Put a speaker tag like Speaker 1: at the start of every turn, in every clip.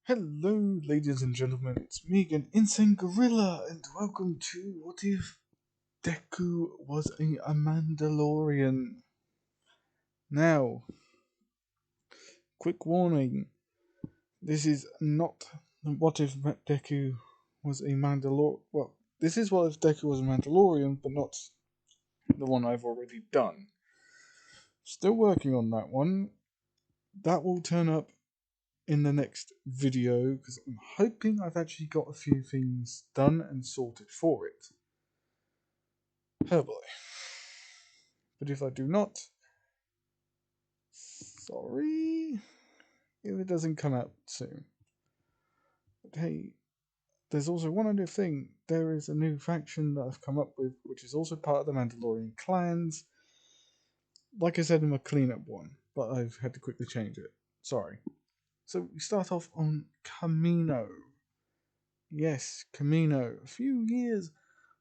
Speaker 1: Hello, ladies and gentlemen, it's me again, Insane Gorilla, and welcome to What If Deku Was a Mandalorian? Now, quick warning, this is not What If Deku Was a Mandalorian. Well, this is What If Deku Was a Mandalorian, but not the one I've already done. Still working on that one. That will turn up in the next video because I'm hoping I've actually got a few things done and sorted for it. Oh boy. But if I do not, sorry if it doesn't come out soon. But hey, there's also one other thing. There is a new faction that I've come up with, which is also part of the Mandalorian clans. Like I said in my cleanup one, but I've had to quickly change it. Sorry. So we start off on Camino. Yes, Camino. A few years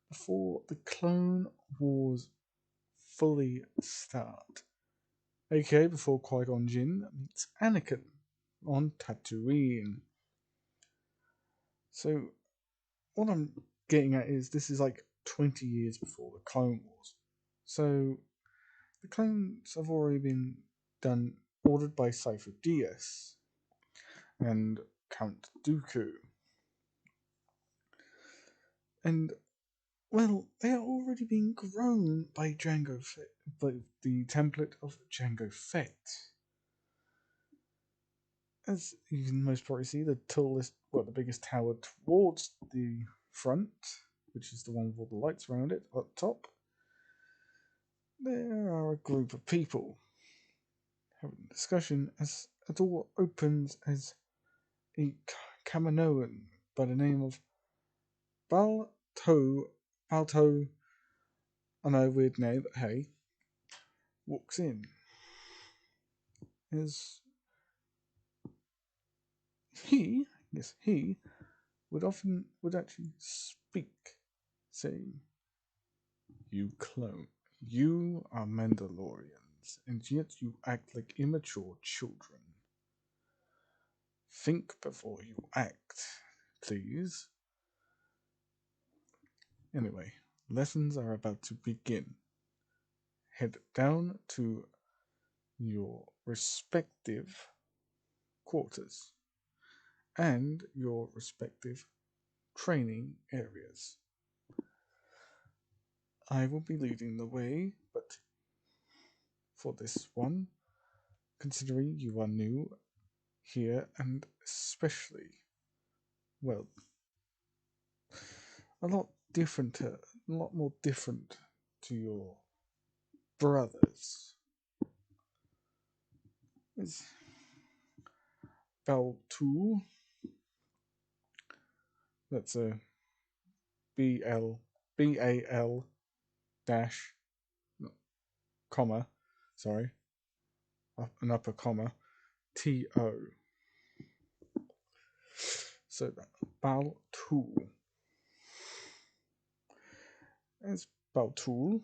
Speaker 1: before the Clone Wars fully start. aka before Qui-Gon Jinn meets Anakin on Tatooine. So, what I'm getting at is this is like 20 years before the Clone Wars. So, the clones have already been done, ordered by Cypher DS and Count Dooku. And, well, they are already being grown by Jango Fett, by the template of Jango Fett. As you can most probably see, the tallest, the biggest tower towards the front, which is the one with all the lights around it, up top, there are a group of people having a discussion as a door opens as a Kaminoan by the name of Balto, I know, weird name, but hey, walks in. As he would actually speak, saying, "You clone. You are Mandalorians, and yet you act like immature children. Think before you act, please." Anyway, lessons are about to begin. Head down to your respective quarters and your respective training areas. I will be leading the way, but for this one, considering you are new here and especially, well, a lot more different to your brothers, is Bal2. That's a BAL dash comma, sorry, an upper comma, TO. So that Bal2. As Bal2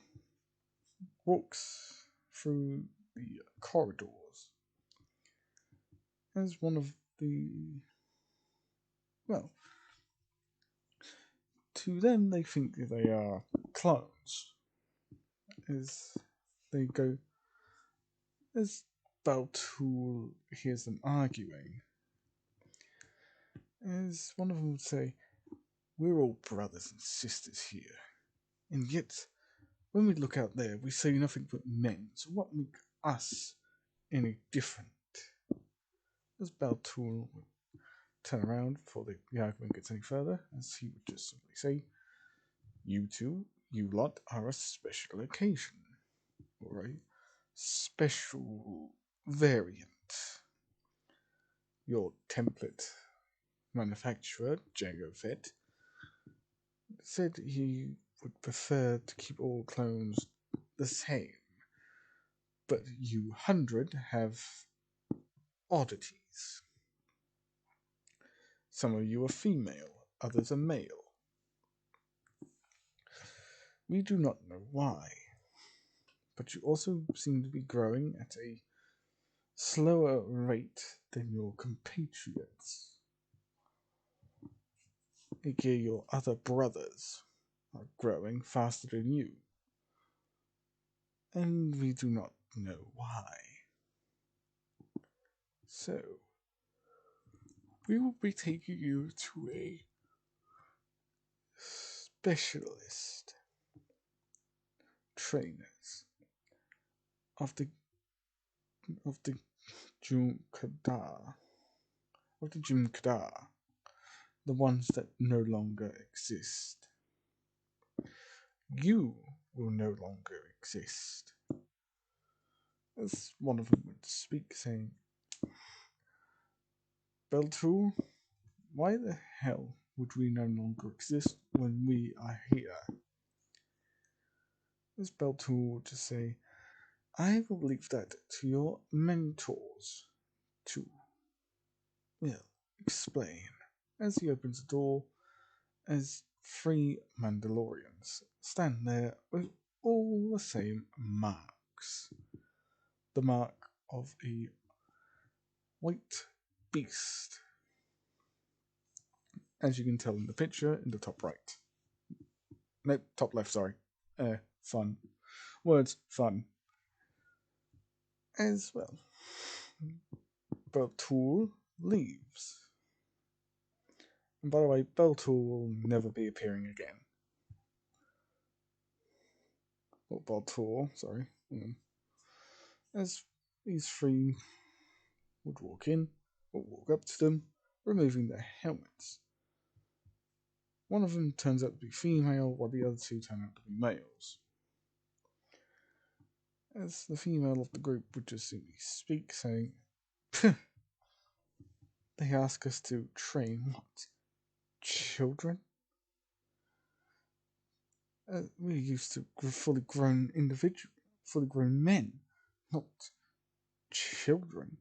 Speaker 1: walks through the corridors, as one of the, well, to them they think they are clones, as they go, as Baltul hears them arguing, as one of them would say, "We're all brothers and sisters here, and yet when we look out there, we see nothing but men, so what makes us any different?" As Baltul would turn around before the argument gets any further, as he would just simply say, "You two, you lot are a special occasion, or a special variant. Your template manufacturer, Jango Fett, said he would prefer to keep all clones the same, but you 100 have oddities. Some of you are female, others are male. We do not know why, but you also seem to be growing at a slower rate than your compatriots. aka your other brothers, are growing faster than you, and we do not know why. So, we will be taking you to a specialist trainers of the of the Jumkadar of the Jumkadar, the ones that no longer exist. You will no longer exist. As one of them would speak, saying, Beltul, why the hell would we no longer exist when we are here? As Beltul would just say, I will leave that to your mentors to, well, explain. As he opens the door, as three Mandalorians stand there with all the same marks. The mark of a white beast, as you can tell in the picture in the top right. No, top left, sorry. Fun. Words, fun. As well. Beltul leaves. And by the way, Beltul will never be appearing again. Or Beltul, sorry. As these three would walk in, or walk up to them, removing their helmets. One of them turns out to be female, while the other two turn out to be males. As the female of the group would just simply speak, saying, they ask us to train what? Children? We're used to fully grown individuals, fully grown men, not children.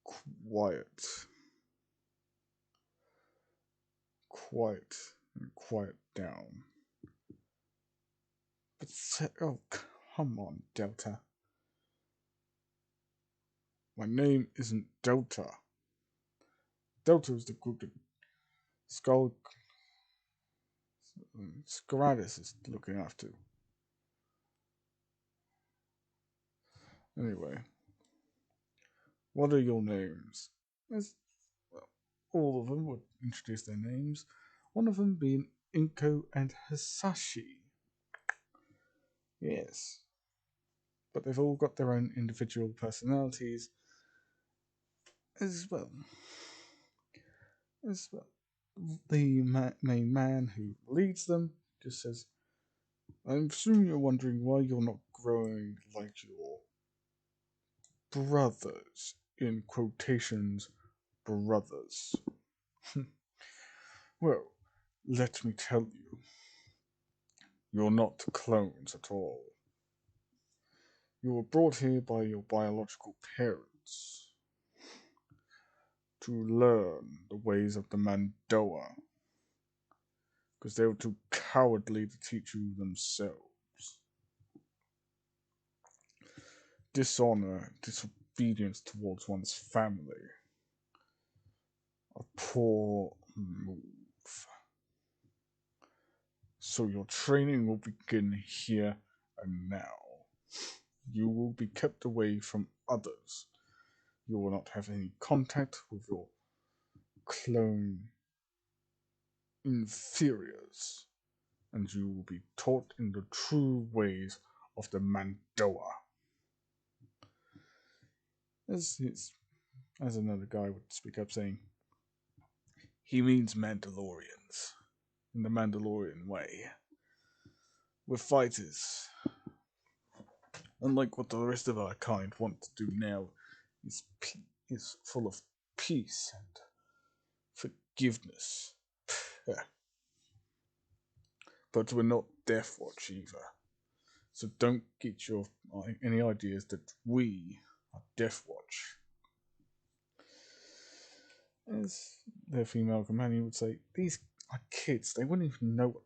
Speaker 1: Quiet. Quiet. And quiet down. But, oh, come on, Delta. My name isn't Delta. Delta is the group that Scaratus is looking after. Anyway, what are your names? As well, all of them would introduce their names. One of them being Inko and Hisashi. Yes. But they've all got their own individual personalities as well. The main man who leads them just says, I'm assuming you're wondering why you're not growing like your brothers. In quotations, brothers. Well, let me tell you, you're not clones at all. You were brought here by your biological parents to learn the ways of the Mandoa, because they were too cowardly to teach you themselves. Dishonor, disobedience towards one's family. A poor move. So your training will begin here and now. You will be kept away from others. You will not have any contact with your clone inferiors, and you will be taught in the true ways of the Mandoa. As another guy would speak up, saying, he means Mandalorians, in the Mandalorian way. We're fighters. Unlike what the rest of our kind want to do now, is full of peace and forgiveness. But we're not Death Watch either. So don't get any ideas that we are Death Watch. As their female companion would say, these are kids. They wouldn't even know what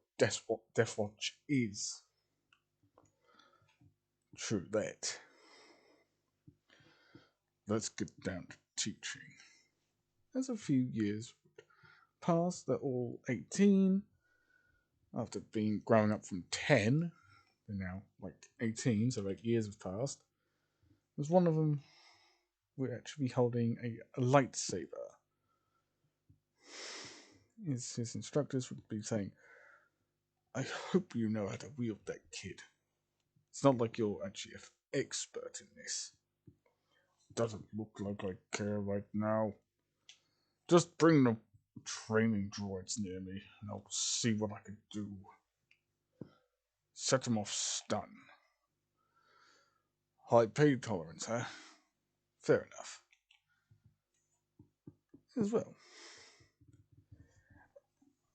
Speaker 1: Death Watch is. True that. Let's get down to teaching. As a few years would passed. They're all 18. After being growing up from 10, they're now like 18, so 8 years have passed. There's one of them would actually be holding a lightsaber. His instructors would be saying, I hope you know how to wield that, kid. It's not like you're actually an expert in this. Doesn't look like I care right now. Just bring the training droids near me, and I'll see what I can do. Set them off stun. High pain tolerance, huh? Fair enough. As well,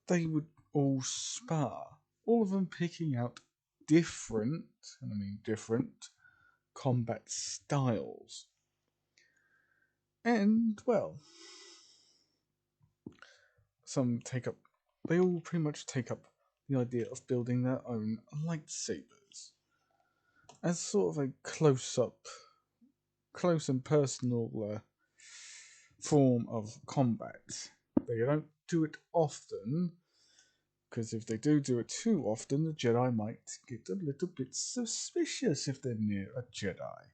Speaker 1: they would all spar, all of them picking out different, and I mean different, combat styles. And, well, they all pretty much take up the idea of building their own lightsabers as sort of a close and personal form of combat. They don't do it often, because if they do it too often, the Jedi might get a little bit suspicious if they're near a Jedi.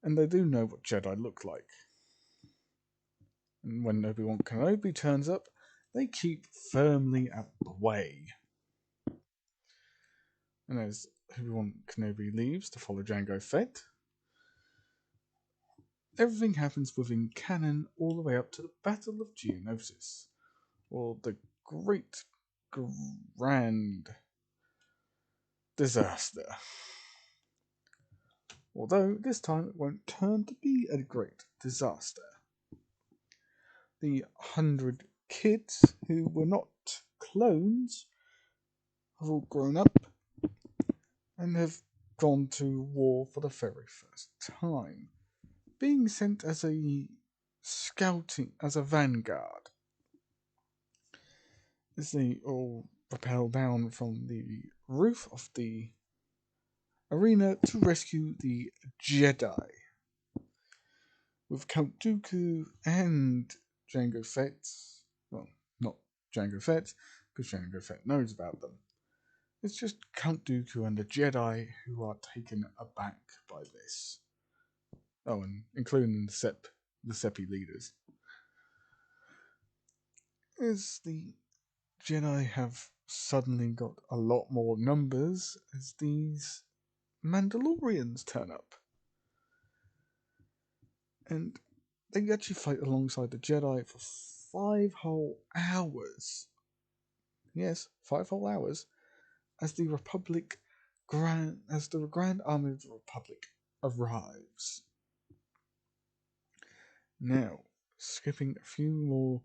Speaker 1: And they do know what Jedi look like. And when Obi-Wan Kenobi turns up, they keep firmly out the way. And as Obi-Wan Kenobi leaves to follow Jango Fett, everything happens within canon all the way up to the Battle of Geonosis, or the Great Grand Disaster. Although this time it won't turn to be a great disaster. The 100 kids who were not clones have all grown up and have gone to war for the very first time, being sent as a vanguard, as they all rappel down from the roof of the arena to rescue the Jedi, with Count Dooku and Jango Fett. Well, not Jango Fett, because Jango Fett knows about them. It's just Count Dooku and the Jedi who are taken aback by this. Oh, and including the Seppi leaders. As the Jedi have suddenly got a lot more numbers as these Mandalorians turn up. And they actually fight alongside the Jedi for 5 whole hours. Yes, 5 whole hours, as the Grand Army of the Republic arrives. Now, skipping a few more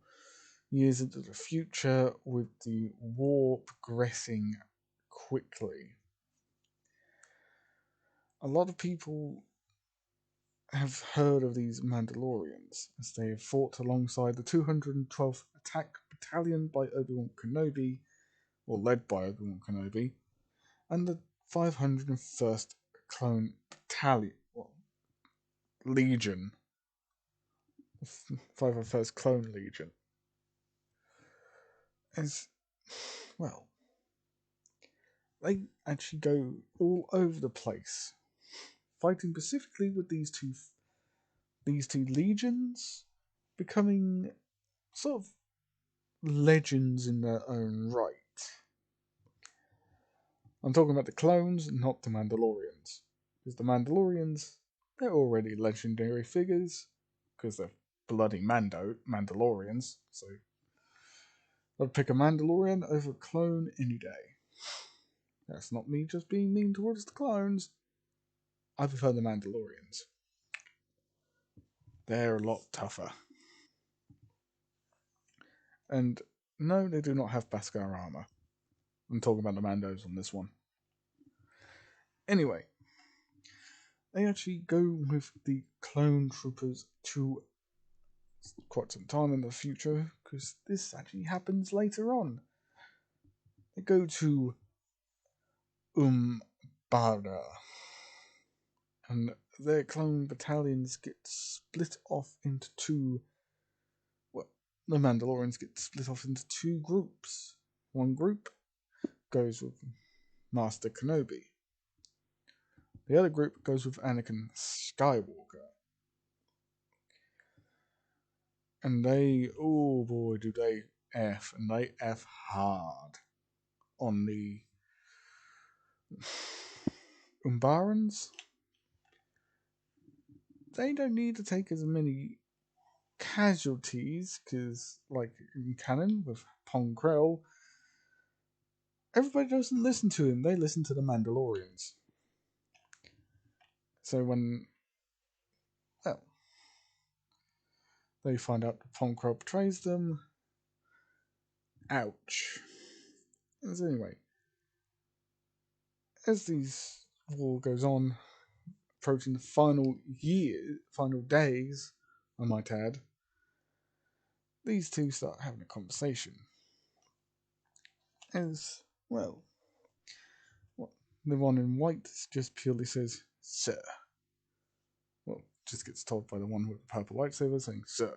Speaker 1: years into the future, with the war progressing quickly. A lot of people have heard of these Mandalorians, as they have fought alongside the 212th Attack Battalion by Obi-Wan Kenobi, or led by Obi-Wan Kenobi, and the 501st Clone Battalion, Legion, the 501st Clone Legion. As well, they actually go all over the place, fighting specifically with these two legions, becoming sort of legends in their own right. I'm talking about the clones, not the Mandalorians. Because the Mandalorians, they're already legendary figures, because they're bloody Mandalorians, so I'd pick a Mandalorian over a clone any day. That's not me just being mean towards the clones. I prefer the Mandalorians. They're a lot tougher. And no, they do not have Beskar armor. I'm talking about the Mandos on this one. Anyway, they actually go with the clone troopers to quite some time in the future, because this actually happens later on. They go to Umbara, and their clone battalions get split off into two the Mandalorians get split off into two groups. One group goes with Master Kenobi. The other group goes with Anakin Skywalker. And they, oh boy, do they F, and they F hard on the Umbarans. They don't need to take as many casualties, because, like in canon with Pong Krell, everybody doesn't listen to him, they listen to the Mandalorians. So when, well, they find out that Pong Krell betrays them, ouch. As anyway, as these war goes on, approaching the final days, I might add, these two start having a conversation. As, well, the one in white just purely says, "Sir." Well, just gets told by the one with the purple lightsaber saying, "Sir,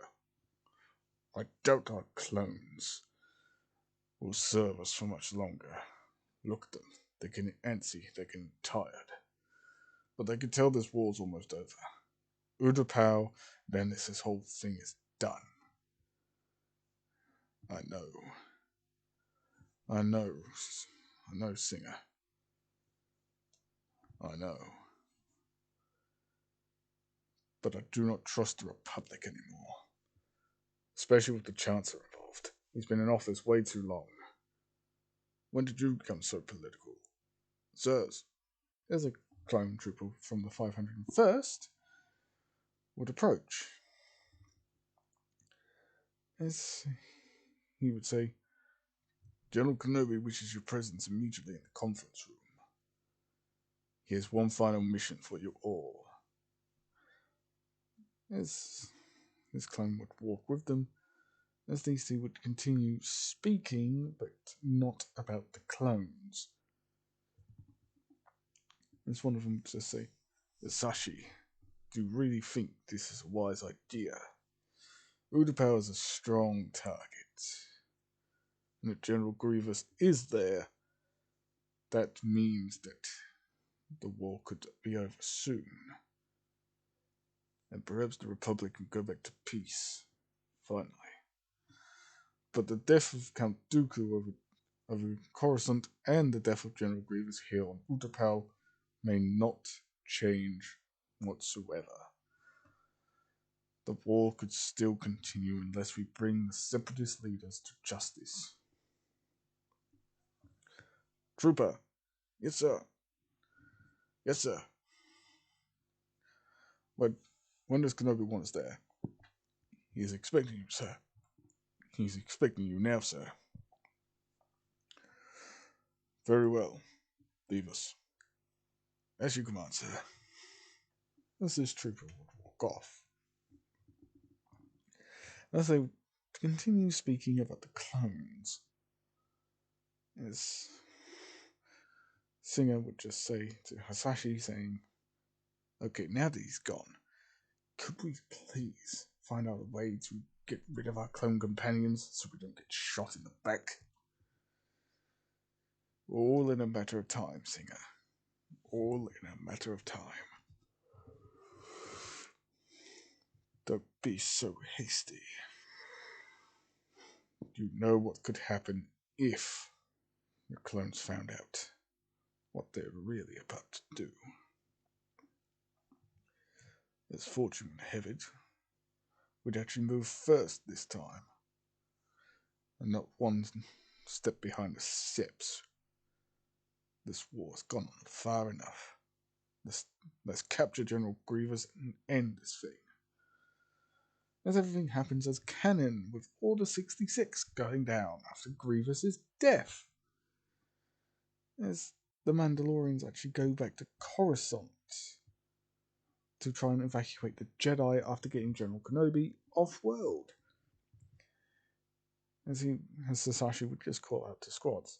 Speaker 1: I doubt our clones will serve us for much longer. Look at them. They're getting antsy. They're getting tired. But they can tell this war's almost over. Utapau, then this whole thing is done." I know, Singer. I know. But I do not trust the Republic anymore. Especially with the Chancellor involved. He's been in office way too long. When did you become so political? Sirs, as a clone trooper from the 501st would approach. As he would say, "General Kenobi wishes your presence immediately in the conference room. He has one final mission for you all." As his clone would walk with them, as these two would continue speaking, but not about the clones. As one of them would just say, "Sashi, do you really think this is a wise idea? Utapau is a strong target. And if General Grievous is there, that means that the war could be over soon. And perhaps the Republic can go back to peace, finally. But the death of Count Dooku over Coruscant and the death of General Grievous here on Utapau may not change whatsoever. The war could still continue unless we bring the separatist leaders to justice." "Trooper." "Yes, sir." "Yes, sir." "But when does Kenobi want us there?" "He is expecting you, sir." "He's expecting you now, sir." "Very well. Leave us." "As you command, sir." As this trooper would walk off. As they continue speaking about the clones, as Singer would just say to Hasashi, saying, "Okay, now that he's gone, could we please find out a way to get rid of our clone companions so we don't get shot in the back?" "All in a matter of time, Singer. All in a matter of time. Don't be so hasty. You know what could happen if your clones found out what they're really about to do. As fortune would have it, we'd actually move first this time, and not one step behind the steps. This war's gone on far enough. Let's capture General Grievous and end this thing." As everything happens as canon, with Order 66 going down after Grievous's death. As the Mandalorians actually go back to Coruscant to try and evacuate the Jedi after getting General Kenobi off-world. As Sasashi would just call out to squads.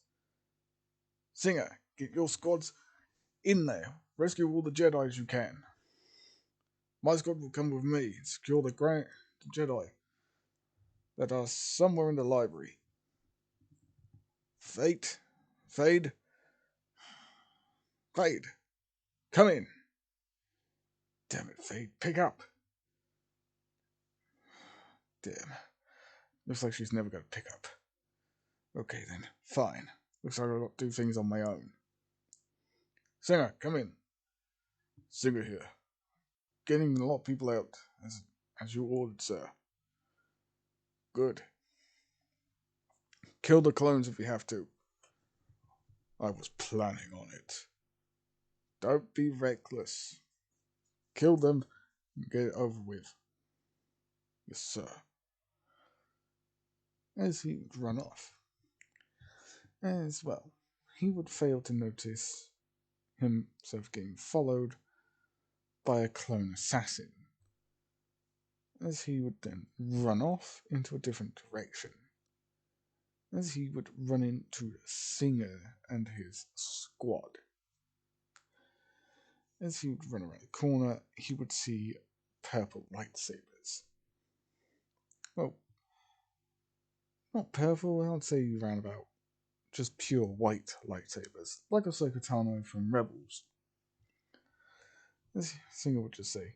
Speaker 1: "Singer, get your squads in there. Rescue all the Jedi as you can. My squad will come with me and secure the Jedi. that are somewhere in the library. Fate, Fade, Fade, come in. Damn it, Fade, pick up. Damn. Looks like she's never going to pick up. Okay then, fine. Looks like I've got to do things on my own. Singer, come in. Singer here. Getting a lot of people out, as you ordered, sir. Good. Kill the clones if you have to. I was planning on it. Don't be reckless. Kill them and get it over with. Yes, sir. As he would run off. As well, he would fail to notice himself getting followed by a clone assassin, as he would then run off into a different direction, as he would run into Singer and his squad. As he would run around the corner, he would see purple lightsabers. Well, not purple, I would say around about just pure white lightsabers, like Ahsoka Tano from Rebels. As Singer would just say,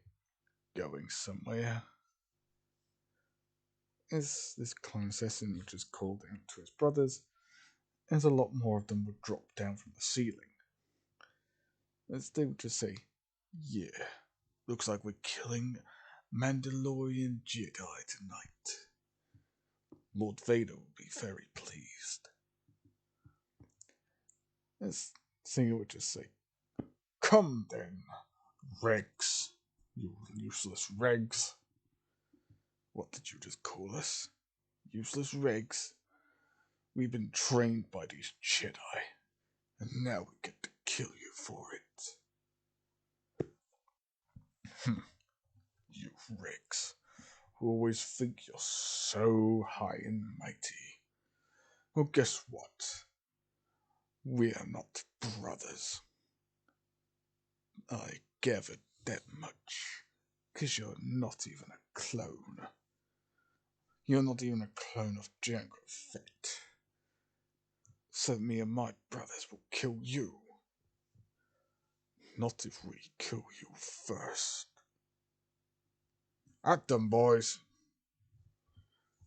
Speaker 1: going somewhere. As this clone assassin would just call down to his brothers, as a lot more of them would drop down from the ceiling. As they would just say, yeah, looks like we're killing Mandalorian Jedi tonight. Lord Vader will be very pleased. As Singer would just say, come then, Regs, you useless Regs. What did you just call us? Useless Regs? We've been trained by these Jedi, and now we get to kill you for it. You Regs, who always think you're so high and mighty. Well, guess what? We're not brothers. I gathered that much, 'cause you're not even a clone. You're not even a clone of Jango Fett. So me and my brothers will kill you. Not if we kill you first. At them, boys.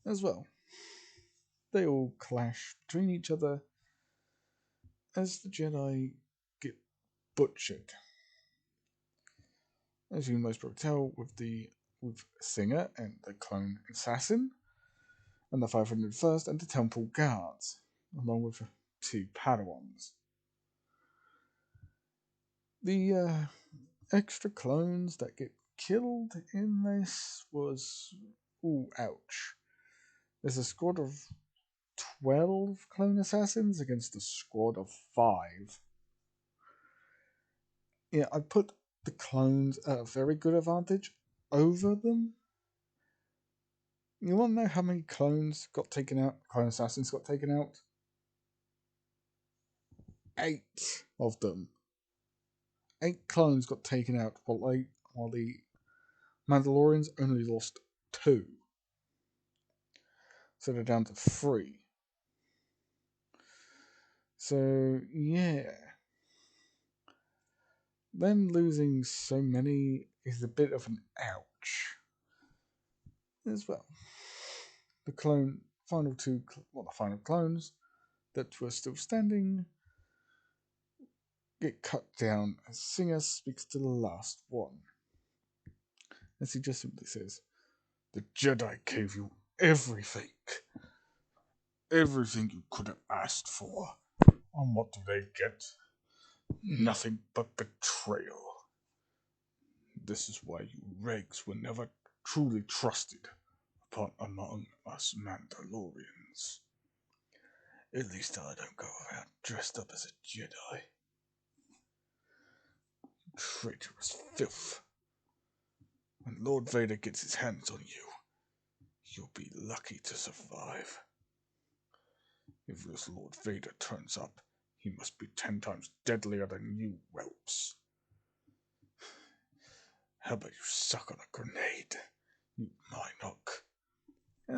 Speaker 1: As well, they all clash between each other as the Jedi get butchered. As you most probably tell, with Singer and the clone assassin, and the 501st and the Temple Guards, along with 2 Padawans. The extra clones that get killed in this was, ooh, ouch. There's a squad of 12 clone assassins against a squad of 5. Yeah, I put the clones at a very good advantage over them. You want to know how many clones got taken out? Clone assassins got taken out? 8 of them. 8 clones got taken out, while the Mandalorians only lost 2. So they're down to 3. So, yeah. Them losing so many is a bit of an ouch. As well. The final clones that were still standing get cut down as Singer speaks to the last one. As he just simply says, the Jedi gave you everything. Everything you could have asked for. And what do they get? Nothing but betrayal. This is why you Regs were never truly trusted among us Mandalorians. At least I don't go around dressed up as a Jedi. Traitorous filth. When Lord Vader gets his hands on you, you'll be lucky to survive. If this Lord Vader turns up, he must be 10 times deadlier than you whelps. How about you suck on a grenade, you Minoc?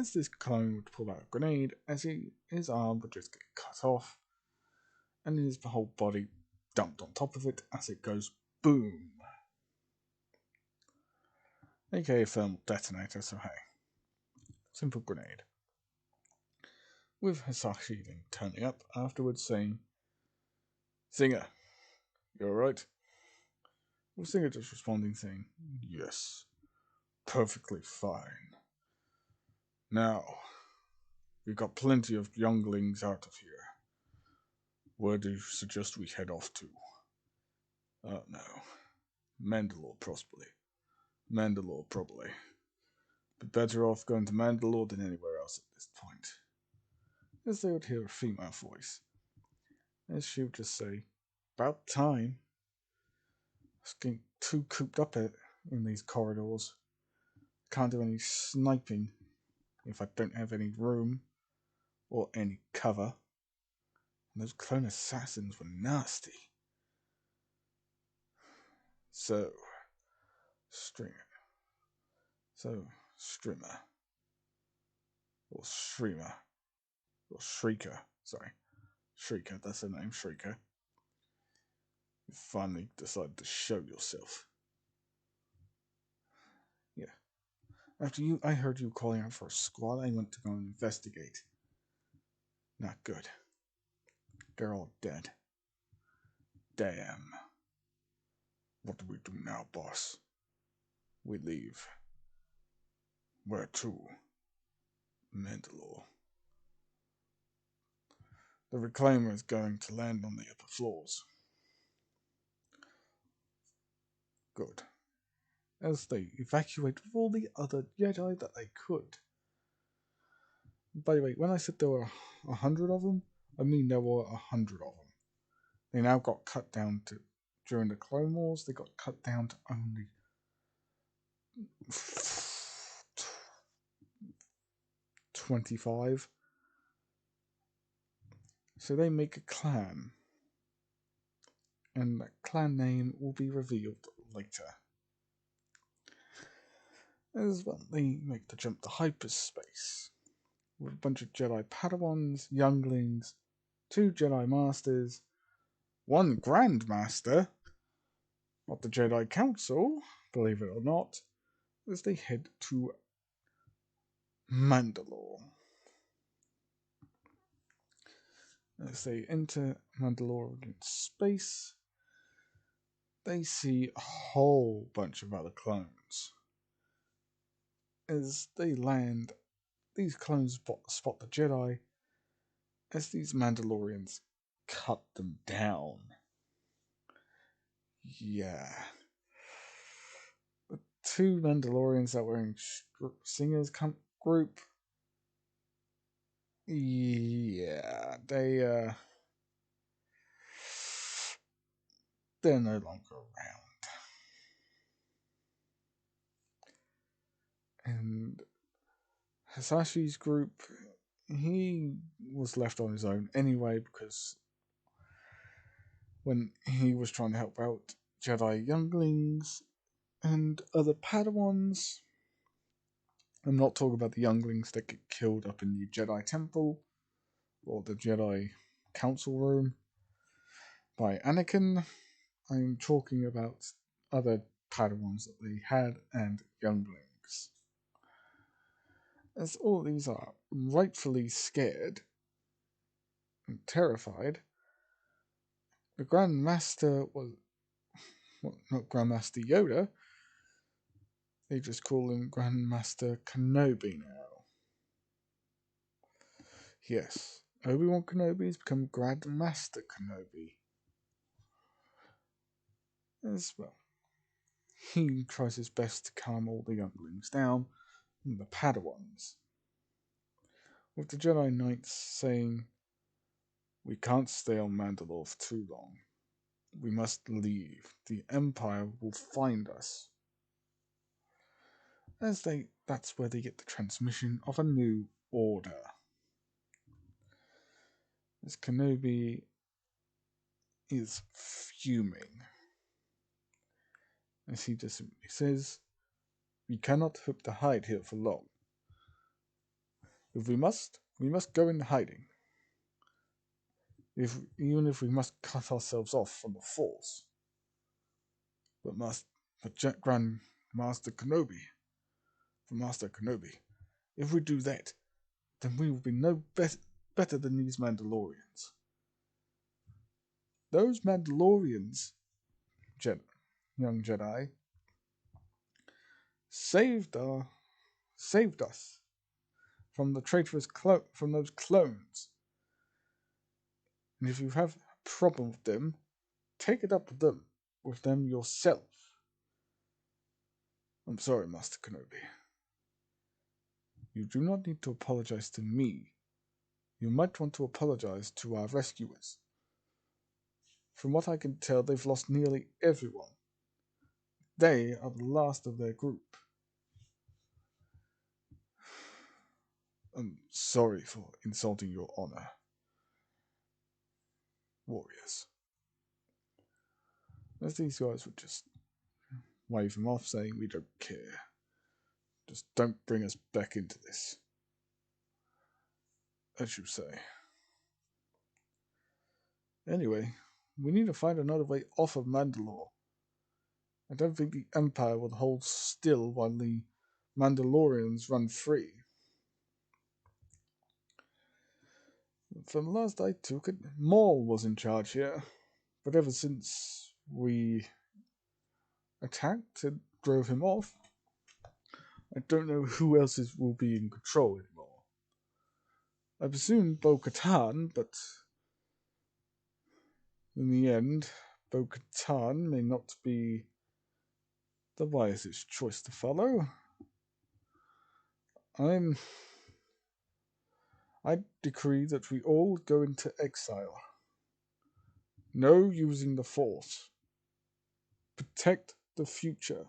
Speaker 1: as this clone would pull out a grenade, his arm would just get cut off, and his whole body dumped on top of it as it goes boom. AKA thermal detonator, so hey. Simple grenade. With Hisashi then turning up afterwards saying, Singer, you alright? With Singer just responding saying, yes, perfectly fine. Now, we've got plenty of younglings out of here. Where do you suggest we head off to? Oh no. Mandalore, possibly. Mandalore, probably. But better off going to Mandalore than anywhere else at this point. As they would hear a female voice. As she would just say, about time. I was getting too cooped up in these corridors. Can't do any sniping if I don't have any room or any cover. And those clone assassins were nasty. So, strimmer. Or streamer. Or shrieker. Sorry. Shrieker, that's her name, Shrieker. You finally decided to show yourself. Yeah. After I heard you calling out for a squad, I went to go and investigate. Not good. They're all dead. Damn. What do we do now, boss? We leave. Where to? Mandalore. The Reclaimer is going to land on the upper floors. Good. As they evacuate with all the other Jedi that they could. By the way, when I said there were 100 of them, I mean there were 100 of them. They now got cut down to, during the Clone Wars, they got cut down to only 25. So they make a clan. And that clan name will be revealed later. As well, they make the jump to hyperspace. With a bunch of Jedi Padawans, younglings, 2 Jedi Masters, 1 Grand Master, not the Jedi Council, believe it or not, as they head to Mandalore. As they enter Mandalorian space, they see a whole bunch of other clones. As they land, these clones spot the Jedi, as these Mandalorians cut them down. Yeah. The 2 Mandalorians that were in Singer's group, yeah, they're no longer around. And Hisashi's group, he was left on his own anyway, because when he was trying to help out Jedi younglings and other Padawans, I'm not talking about the younglings that get killed up in the Jedi Temple or the Jedi Council Room by Anakin. I'm talking about other Padawans that they had and younglings. As all these are rightfully scared and terrified, the Grand Master was, well, not Grand Master Yoda, they just call him Grand Master Kenobi now. Yes, Obi-Wan Kenobi has become Grand Master Kenobi. As well, he tries his best to calm all the younglings down and the Padawans, with the Jedi Knights saying, "We can't stay on Mandalore for too long. We must leave. The Empire will find us." That's where they get the transmission of a new order. As Kenobi is fuming, as he just simply says, "We cannot hope to hide here for long. If we must go in hiding. Even if we must cut ourselves off from the Force. But Grand Master Kenobi, for Master Kenobi, if we do that, then we will be no better than these Mandalorians. Those Mandalorians, young Jedi, saved us from the traitorous from those clones. And if you have a problem with them, take it up with them yourself. I'm sorry, Master Kenobi. You do not need to apologize to me. You might want to apologize to our rescuers. From what I can tell, they've lost nearly everyone. They are the last of their group. I'm sorry for insulting your honor, warriors. As these guys would just wave him off, saying, "We don't care. Just don't bring us back into this." As you say. Anyway, we need to find another way off of Mandalore. I don't think the Empire will hold still while the Mandalorians run free. From the last I took it, Maul was in charge here, but ever since we attacked and drove him off, I don't know who else will be in control anymore. I presume Bo-Katan, but in the end, Bo-Katan may not be the wisest choice to follow. I decree that we all go into exile. No using the Force. Protect the future.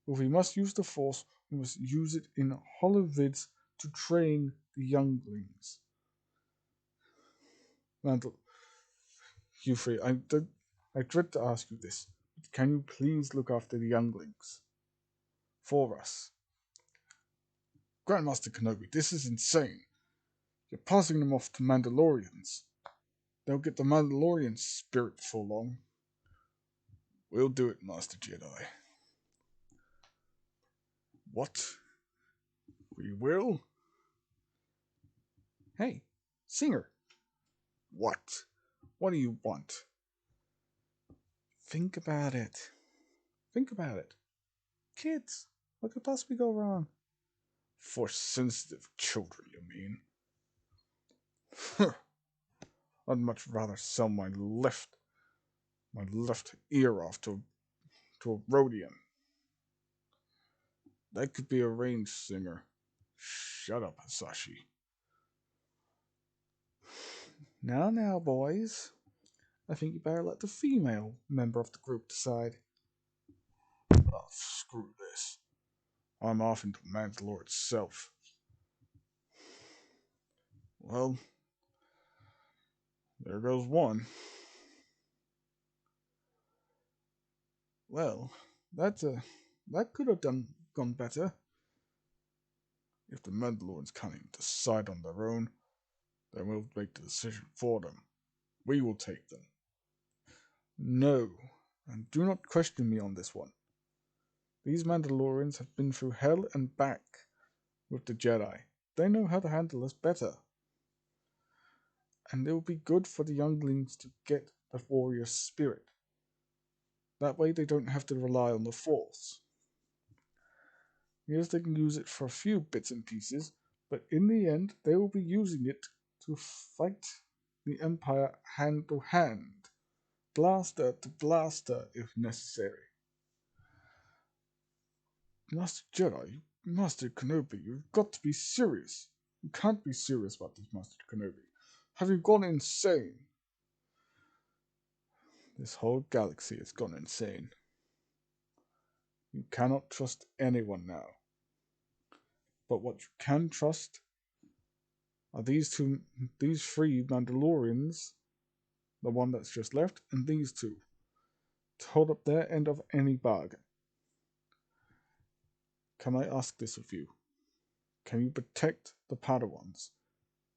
Speaker 1: If we must use the Force, we must use it in holovids to train the younglings. Mantle, Hugh, I dread to ask you this, but can you please look after the younglings? For us. Grandmaster Kenobi, this is insane. You're passing them off to Mandalorians. They'll get the Mandalorian spirit before long. We'll do it, Master Jedi. What? We will? Hey, Singer. What? What do you want? Think about it. Think about it. Kids, what could possibly go wrong? For sensitive children, you mean? I'd much rather sell my left ear off to a Rhodian. That could be arranged, Singer. Shut up, Hasashi. Now, boys. I think you better let the female member of the group decide. Oh, screw this. I'm off into Mandalore itself. Well, there goes one. Well, that could have gone better. If the Mandalorians can't even decide on their own, then we'll make the decision for them. We will take them. No, and do not question me on this one. These Mandalorians have been through hell and back with the Jedi. They know how to handle us better. And it will be good for the younglings to get the warrior spirit. That way they don't have to rely on the Force. Yes, they can use it for a few bits and pieces, but in the end, they will be using it to fight the Empire hand to hand, blaster to blaster if necessary. Master Jedi, Master Kenobi, you've got to be serious. You can't be serious about this, Master Kenobi. Have you gone insane? This whole galaxy has gone insane. You cannot trust anyone now. But what you can trust are these three Mandalorians, the one that's just left, and these two, to hold up their end of any bargain. Can I ask this of you? Can you protect the Padawans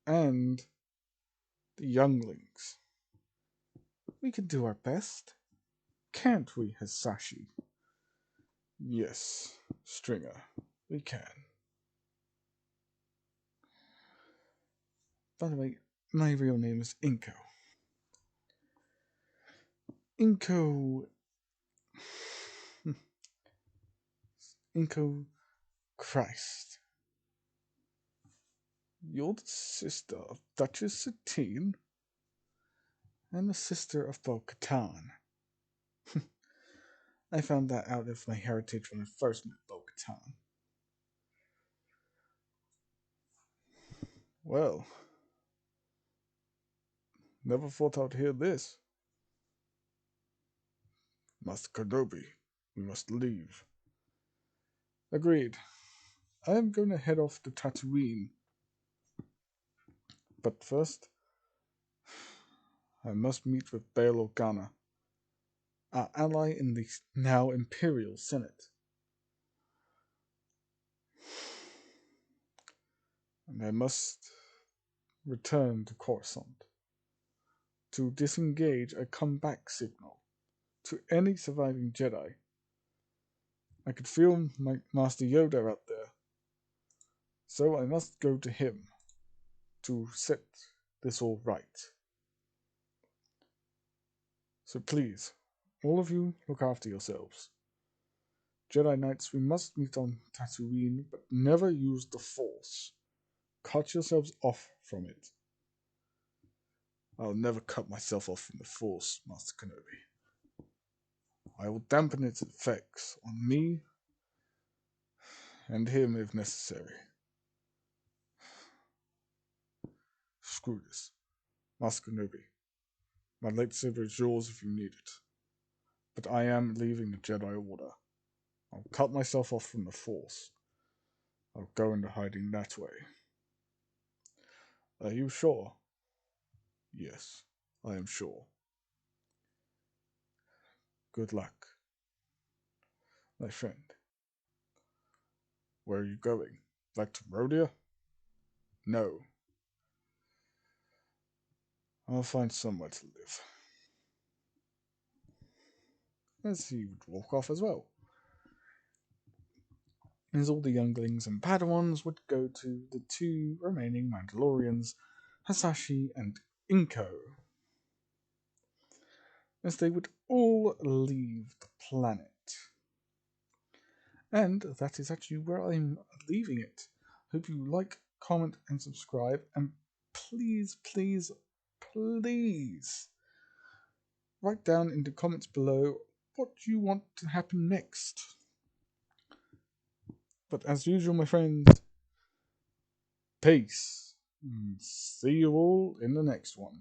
Speaker 1: and the younglings? We can do our best. Can't we, Hisashi? Yes, Stringer, we can. By the way, my real name is Inko. Inko. Inko Christ. You're the sister of Duchess Satine and the sister of Bo Katan. I found that out of my heritage when I first met Bo Katan. Well, never thought I'd hear this. Master Kenobi, we must leave. Agreed. I am going to head off to Tatooine. But first, I must meet with Bail Organa, our ally in the now Imperial Senate. And I must return to Coruscant to disengage a comeback signal to any surviving Jedi. I could feel my Master Yoda out there, so I must go to him to set this all right. So please, all of you, look after yourselves. Jedi Knights, we must meet on Tatooine, but never use the Force. Cut yourselves off from it. I'll never cut myself off from the Force, Master Kenobi. I will dampen its effects on me and him if necessary. Screw this. Master Kenobi, my lightsaber is yours if you need it. But I am leaving the Jedi Order. I'll cut myself off from the Force. I'll go into hiding that way. Are you sure? Yes, I am sure. Good luck. My friend. Where are you going? Back to Rhodia? No. I'll find somewhere to live. As he would walk off as well. As all the younglings and Padawans would go to the two remaining Mandalorians, Hisashi and Inko, as they would all leave the planet. And that is actually where I'm leaving it. Hope you like, comment, and subscribe, and please, please, please write down in the comments below what you want to happen next. But as usual, my friends, peace. See you all in the next one.